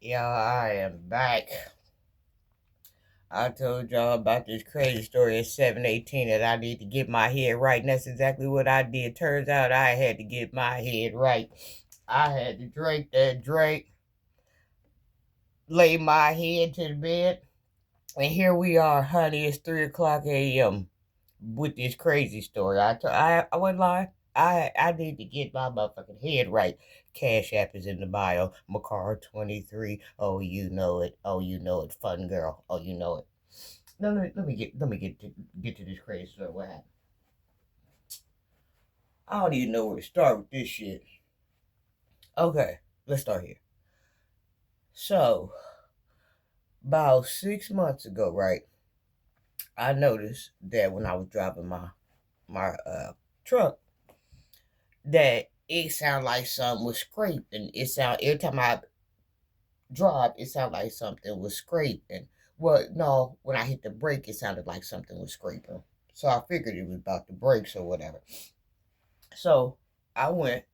Y'all, I am back. I told y'all about this crazy story at 7:18 that I need to get my head right, and that's exactly what I did. Turns out I had to get my head right. I had to drink that drink, lay my head to the bed, and here we are, honey. It's 3 o'clock a.m. with this crazy story. I wouldn't lie. I need to get my motherfucking head right. Cash App is in the bio. Maccara23. Oh, you know it. Oh, you know it. Fun girl. Oh, you know it. No, let me get to this crazy story. What happened? I don't even know where to start with this shit. Okay, let's start here. So, about 6 months ago, right? I noticed that when I was driving my truck, that it sounded like something was scraping. It sound every time I drive, it sounded like something was scraping. Well, no, when I hit the brake, it sounded like something was scraping. So I figured it was about the brakes or whatever. So I went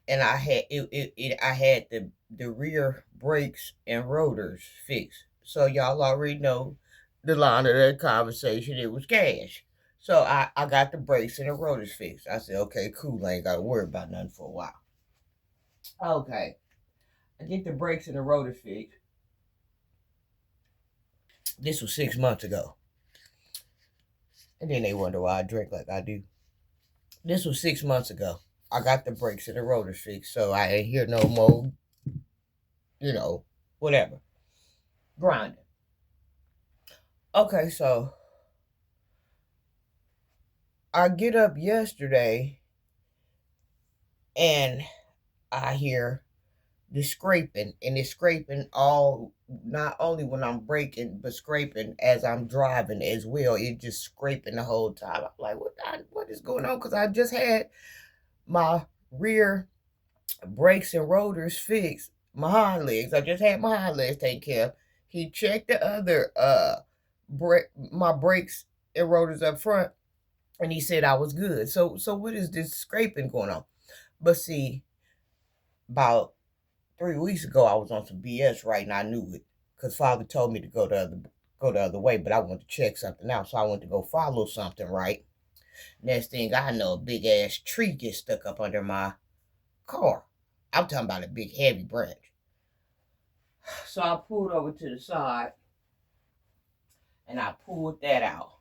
and I had the rear brakes and rotors fixed. So y'all already know the line of that conversation. It was cash. So I got the brakes and the rotors fixed. I said, okay, cool. I ain't got to worry about nothing for a while. Okay. I get the brakes and the rotors fixed. This was 6 months ago. And then they wonder why I drink like I do. This was 6 months ago. I got the brakes and the rotors fixed. So I ain't hear no more, you know, whatever. Grinding. Okay, so I get up yesterday and I hear the scraping, and it's scraping all, not only when I'm braking, but scraping as I'm driving as well. It's just scraping the whole time. I'm like, what is going on? Because I just had my rear brakes and rotors fixed, my hind legs. I just had my hind legs taken care of. He checked the other my brakes and rotors up front, and he said I was good. So what is this scraping going on? But see, about 3 weeks ago, I was on some BS, right, and I knew it because Father told me to go the other way, but I wanted to check something out, so I went to go follow something, right. Next thing I know, a big ass tree gets stuck up under my car. I'm talking about a big heavy branch. So I pulled over to the side and I pulled that out.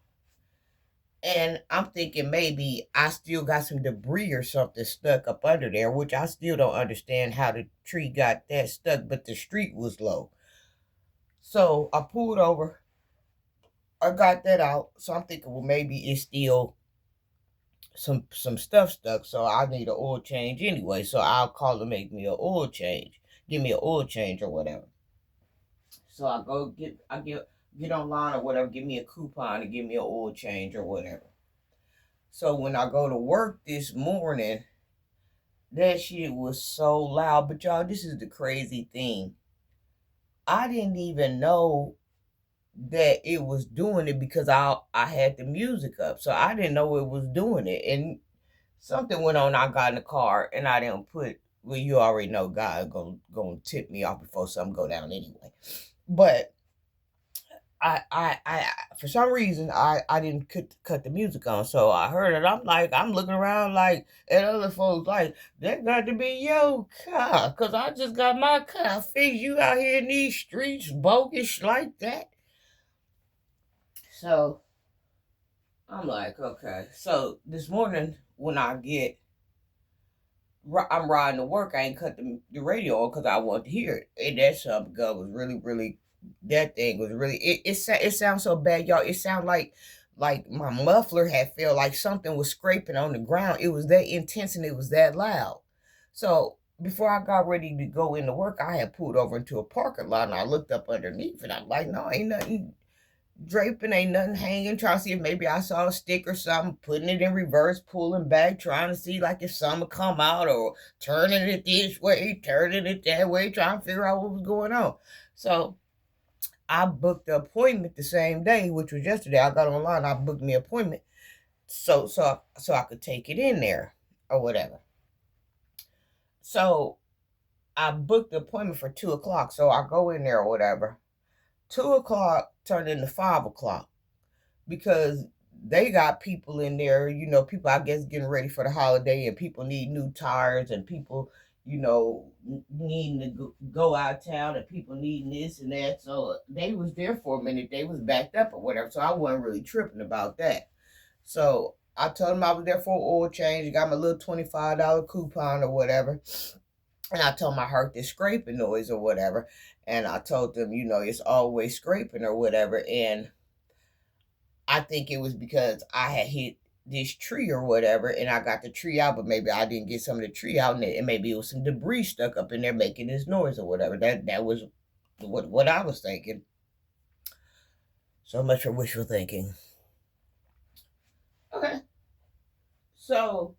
And I'm thinking maybe I still got some debris or something stuck up under there, which I still don't understand how the tree got that stuck, but the street was low. So I pulled over. I got that out. So I'm thinking, well, maybe it's still some stuff stuck. So I need an oil change anyway. So I'll call and make me an oil change. Give me an oil change or whatever. So I get online or whatever, give me a coupon to give me an oil change or whatever. So when I go to work this morning, that shit was so loud. But y'all, this is the crazy thing. I didn't even know that it was doing it because I had the music up. So I didn't know it was doing it. And something went on. I got in the car and I didn't put, well, you already know God gonna tip me off before something go down anyway. But I for some reason I didn't cut the music on, so I heard it. I'm looking around like at other folks like that got to be your car, cause I just got my car fixed. You out here in these streets bogus like that. So I'm like, okay. So this morning when I'm riding to work, I ain't cut the radio on because I want to hear it. And that some gun was really, that thing was really, it sounds so bad, y'all. It sounded like my muffler had felt like something was scraping on the ground. It was that intense and it was that loud. So before I got ready to go into work, I had pulled over into a parking lot and I looked up underneath and I'm like, no, ain't nothing draping, ain't nothing hanging, trying to see if maybe I saw a stick or something, putting it in reverse, pulling back, trying to see like if something would come out, or turning it this way, turning it that way, trying to figure out what was going on. So I booked the appointment the same day, which was yesterday. I got online, I booked me an appointment so I could take it in there or whatever. So I booked the appointment for 2 o'clock, so I go in there or whatever. 2 o'clock turned into 5 o'clock because they got people in there, people I guess getting ready for the holiday, and people need new tires, and people, needing to go out of town, and people needing this and that. So they was there for a minute. They was backed up or whatever. So I wasn't really tripping about that. So I told them I was there for an oil change. Got my little $25 coupon or whatever. And I told them I heard this scraping noise or whatever. And I told them, it's always scraping or whatever. And I think it was because I had hit this tree or whatever, and I got the tree out, but maybe I didn't get some of the tree out, and maybe it was some debris stuck up in there making this noise or whatever. That was what I was thinking. So much for wishful thinking. Okay. So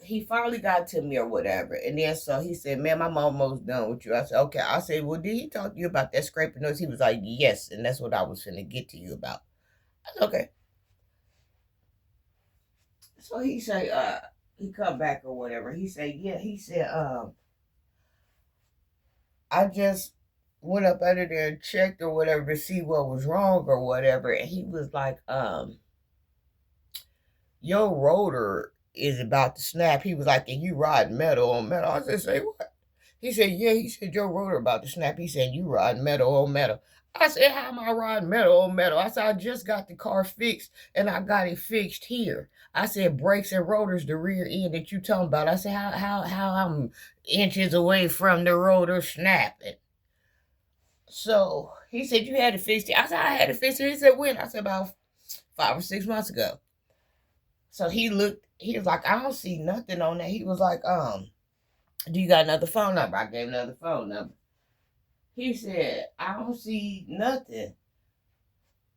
he finally got to me or whatever. And then so he said, "Man, I'm almost done with you." I said, "Okay." I said, "Well, did he talk to you about that scraping noise?" He was like, "Yes." And that's what I was finna get to you about. I said, "Okay." So he said, he come back or whatever. He said, "Yeah." He said, "I just went up under there and checked or whatever to see what was wrong or whatever." And he was like, "Your rotor is about to snap." He was like, "And you ride metal on metal." I said, "Say what?" He said, "Yeah." He said, "Your rotor about to snap." He said, "You ride metal on metal." I said, "How am I riding metal on metal?" I said, "I just got the car fixed, and I got it fixed here." I said, "Brakes and rotors, the rear end that you talking about." I said, how I'm inches away from the rotor snapping." So he said, "You had it fixed." I said, "I had it fixed." He said, "When?" I said, "About 5 or 6 months ago." So he looked, he was like, "I don't see nothing on that." He was like, "Do you got another phone number?" I gave him another phone number. He said, "I don't see nothing."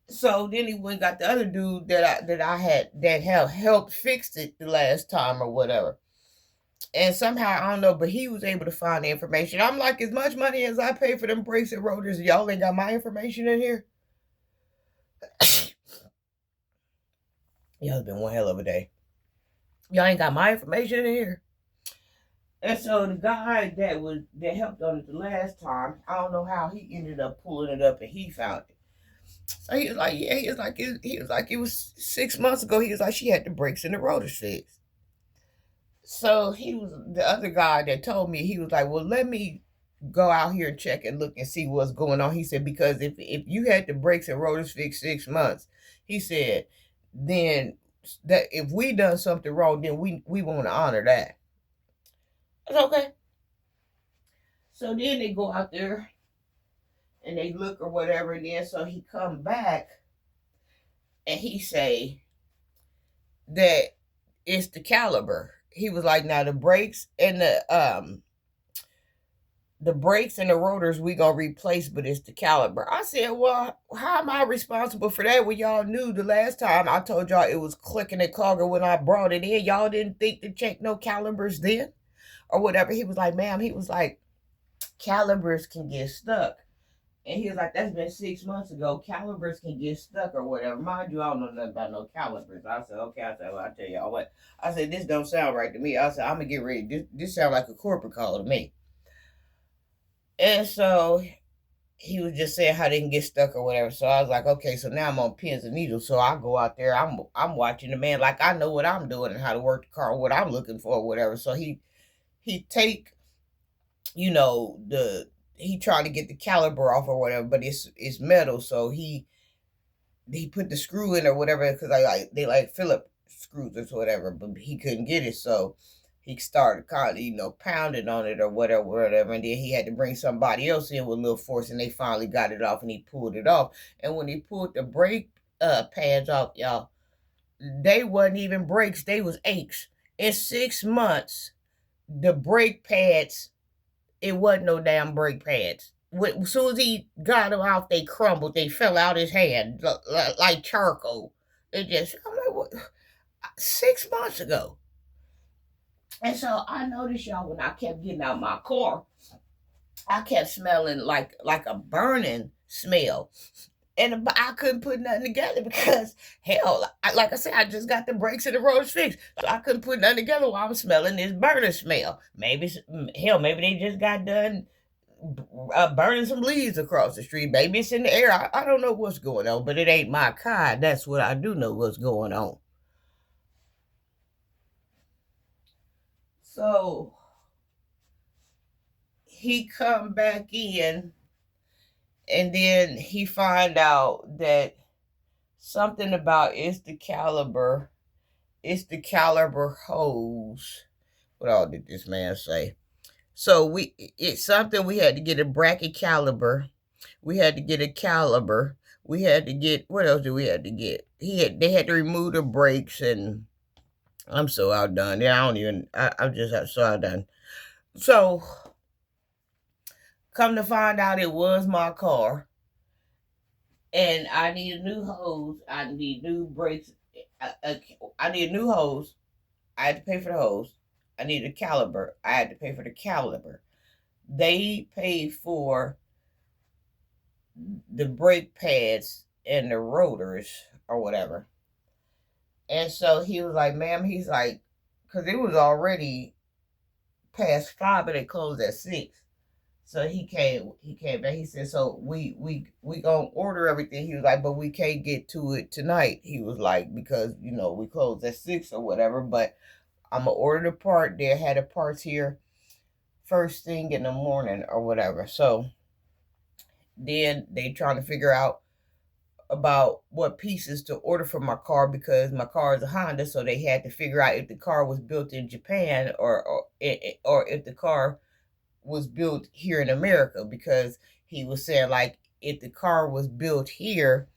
So then he went and got the other dude that I had that helped fix it the last time or whatever. And somehow I don't know, but he was able to find the information. I'm like, as much money as I pay for them brakes and rotors, y'all ain't got my information in here. Y'all been one hell of a day. Y'all ain't got my information in here. And so the guy that helped on it the last time, I don't know how he ended up pulling it up and he found it. So he was like, "Yeah." He was 6 months ago. He was like, "She had the brakes and the rotors fixed." So he was the other guy that told me. He was like, "Well, let me go out here and check and look and see what's going on." He said, "Because if you had the brakes and rotors fixed 6 months," he said, "then that if we done something wrong, then we want to honor that." It's okay. So then they go out there and they look or whatever, and then so he come back and he say that it's the caliber. He was like, "Now the brakes and the rotors we gonna replace, but it's the caliber." I said, "Well, how am I responsible for that when y'all knew the last time I told y'all it was clicking and clogging when I brought it in? Y'all didn't think to check no calibers then or whatever." He was like, "Ma'am," he was like, "calibers can get stuck." And he was like, "That's been 6 months ago. Calibers can get stuck or whatever." Mind you, I don't know nothing about no calibers. I said, "Okay." I said, "Well, I'll tell y'all what." I said, "This don't sound right to me." I said, "I'm going to get ready. This sound like a corporate call to me." And so he was just saying how they can get stuck or whatever. So I was like, "Okay." So now I'm on pins and needles. So I go out there. I'm watching the man like I know what I'm doing and how to work the car, what I'm looking for, or whatever. So he take he tried to get the caliber off or whatever, but it's metal. So he put the screw in or whatever because they like Philip screws or whatever, but he couldn't get it. So he started kind of pounding on it or whatever, and then he had to bring somebody else in with a little force, and they finally got it off, and he pulled it off. And when he pulled the brake pads off, y'all, they wasn't even brakes; they was aches. In 6 months, the brake pads, it wasn't no damn brake pads. As soon as he got them out, they crumbled. They fell out his hand like charcoal. It just, I'm like, what? 6 months ago. And so I noticed, y'all, when I kept getting out my car, I kept smelling like a burning smell. And I couldn't put nothing together because hell, like I said, I just got the brakes and the roads fixed, so I couldn't put nothing together while I'm smelling this burner smell. Maybe hell, maybe they just got done burning some leaves across the street. Maybe it's in the air. I don't know what's going on, but it ain't my car. That's what I do know what's going on. So he come back in, and then he find out that something about it's the caliber hose. What all did this man say? So it's something we had to get a bracket caliber. We had to get a caliber. We had to get, what else did we had to get? They had to remove the brakes, and I'm so outdone. Yeah, I don't even. I'm just so outdone. So come to find out, it was my car, and I need a new hose. I need new brakes. I need a new hose. I had to pay for the hose. I need a caliber. I had to pay for the caliber. They paid for the brake pads and the rotors or whatever. And so he was like, ma'am, he's like, because it was already past 5 and it closed at 6. So he came back. He said, so we gonna order everything. He was like, but we can't get to it tonight. He was like, because we closed at 6 or whatever, but I'm gonna order the part. They had the parts here first thing in the morning or whatever. So then they trying to figure out about what pieces to order for my car, because my car is a Honda, so they had to figure out if the car was built in Japan or if the car was built here in America, because he was saying like if the car was built here,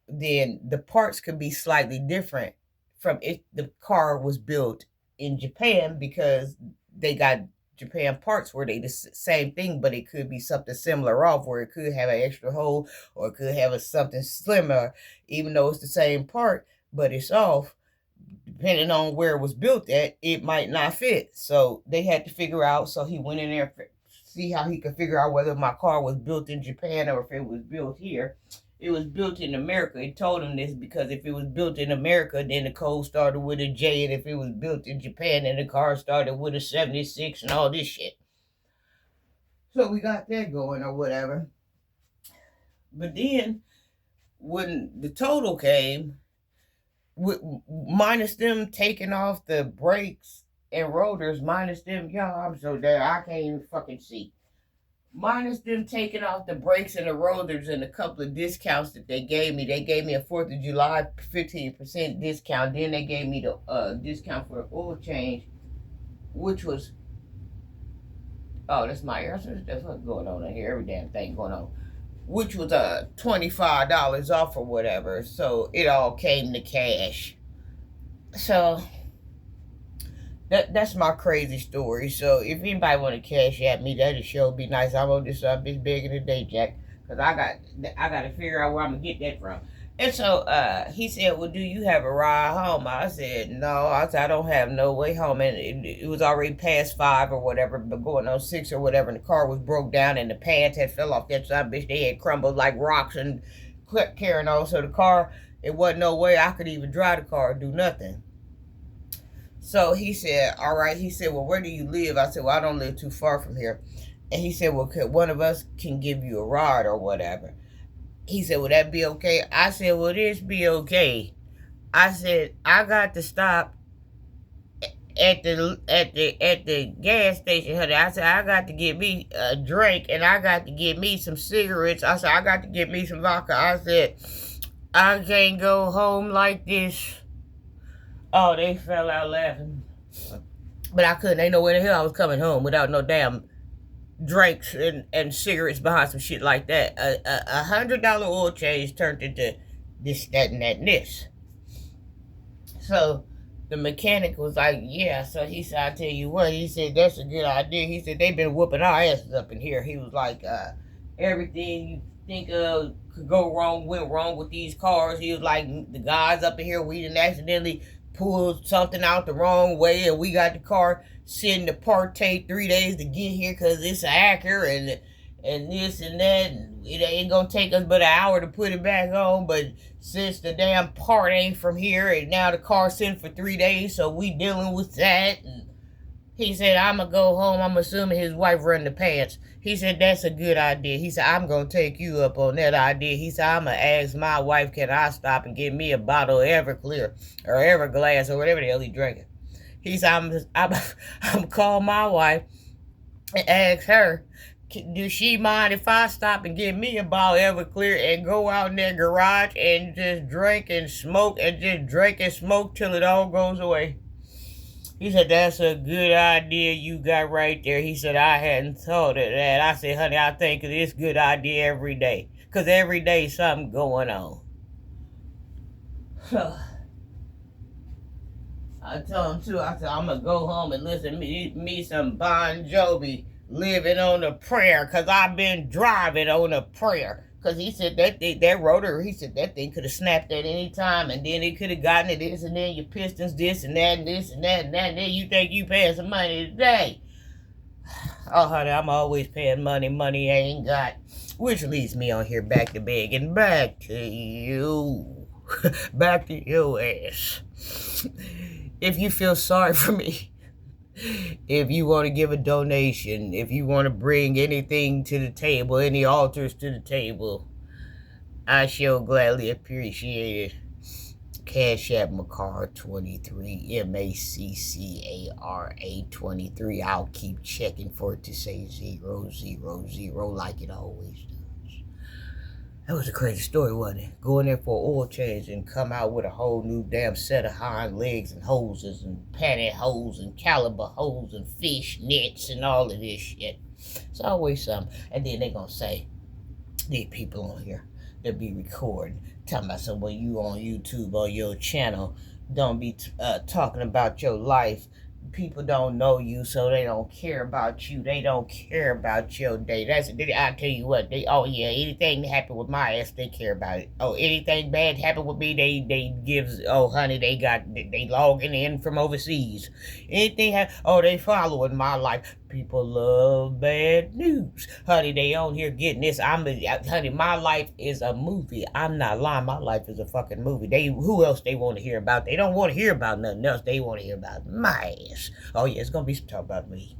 then the parts could be slightly different from if the car was built in Japan, because they got Japan parts where they the same thing, but it could be something similar off, where it could have an extra hole or it could have something slimmer, even though it's the same part, but it's off. Depending on where it was built at, it might not fit. So they had to figure out. So he went in there, see how he could figure out whether my car was built in Japan or if it was built here. It was built in America. It told him this because if it was built in America, then the code started with a J, and if it was built in Japan, then the car started with a 76 and all this shit. So we got that going or whatever. But then when the total came, minus them taking off the brakes and rotors, minus them, y'all, I'm so dead, I can't even fucking see. Minus them taking off the brakes and the rotors and a couple of discounts that they gave me. They gave me a 4th of July 15% discount. Then they gave me the discount for the oil change, which was, oh, that's my ear. That's what's going on in here. Every damn thing going on. Which was $25 off or whatever. So it all came to cash. So that's my crazy story. So if anybody want to cash at me, that'd sure be nice. I'm on this bitch begging today, Jack, because I got to figure out where I'm gonna get that from. And so he said, well, do you have a ride home? I said, no. I said, I don't have no way home. And it was already past 5 or whatever, but going on 6 or whatever. And the car was broke down and the pads had fell off that side, bitch. They had crumbled like rocks and carrying on. So the car, it wasn't no way I could even drive the car or do nothing. So he said, all right. He said, well, where do you live? I said, well, I don't live too far from here. And he said, well, one of us can give you a ride or whatever. He said, would that be okay? I said, well, this be okay. I said, I got to stop at the gas station, honey. I said, I got to get me a drink and I got to get me some cigarettes. I said, I got to get me some vodka. I said, I can't go home like this. Oh, they fell out laughing. But I couldn't. Ain't no way the hell I was coming home without no damn drinks and cigarettes behind some shit like that. A $100 oil change turned into this, that, and that, and this. So the mechanic was like, yeah. So he said, I tell you what, he said, that's a good idea. He said, they've been whooping our asses up in here. He was like, everything you think of could go wrong, went wrong with these cars. He was like, the guys up in here, we didn't accidentally pull something out the wrong way, and we got the car sitting to partake 3 days to get here because it's an Acura, and this and that, and it ain't gonna take us but an hour to put it back on. But since the damn part ain't from here, and now the car's sitting for 3 days, so we dealing with that. And he said, I'm gonna go home. I'm assuming his wife run the pants. He said, that's a good idea. He said, I'm gonna take you up on that idea. He said, I'm gonna ask my wife, can I stop and get me a bottle of Everclear or Everglass or whatever the hell he drinking. He said, I'm call my wife and ask her, does she mind if I stop and get me a bottle of Everclear and go out in their garage and just drink and smoke and just drink and smoke till it all goes away? He said, that's a good idea you got right there. He said, I hadn't thought of that. I said, honey, I think of this good idea every day. Because every day something going on. I told him too, I said, I'm going to go home and listen to me some Bon Jovi, living on a prayer, because I've been driving on a prayer. Because he said that rotor, he said that thing could have snapped at any time, and then it could have gotten to this, and then your pistons this and that and this and that and that, and then you think you paying some money today. Oh, honey, I'm always paying money I ain't got. Which leads me on here back to begging, back to you. Back to your ass. If you feel sorry for me, if you want to give a donation, if you want to bring anything to the table, any altars to the table, I shall gladly appreciate it. Cash App Maccara23, Maccara23. I'll keep checking for it to say 000 like it always does. That was a crazy story, wasn't it? Going there for oil change and come out with a whole new damn set of hind legs and hoses and pantyhose and caliber hose and fish nets and all of this shit. It's always something. And then they gonna say, these people on here, they'll be recording, talking about someone you on YouTube on your channel, don't be talking about your life. People don't know you, so they don't care about you. They don't care about your day. I tell you what, anything that happened with my ass, they care about it. Oh, anything bad happened with me, they gives, oh honey, they logging in from overseas. Anything they following my life. People love bad news. Honey, they on here getting this. Honey, my life is a movie. I'm not lying. My life is a fucking movie. Who else they want to hear about? They don't want to hear about nothing else. They want to hear about my ass. Oh yeah, it's gonna be some talk about me.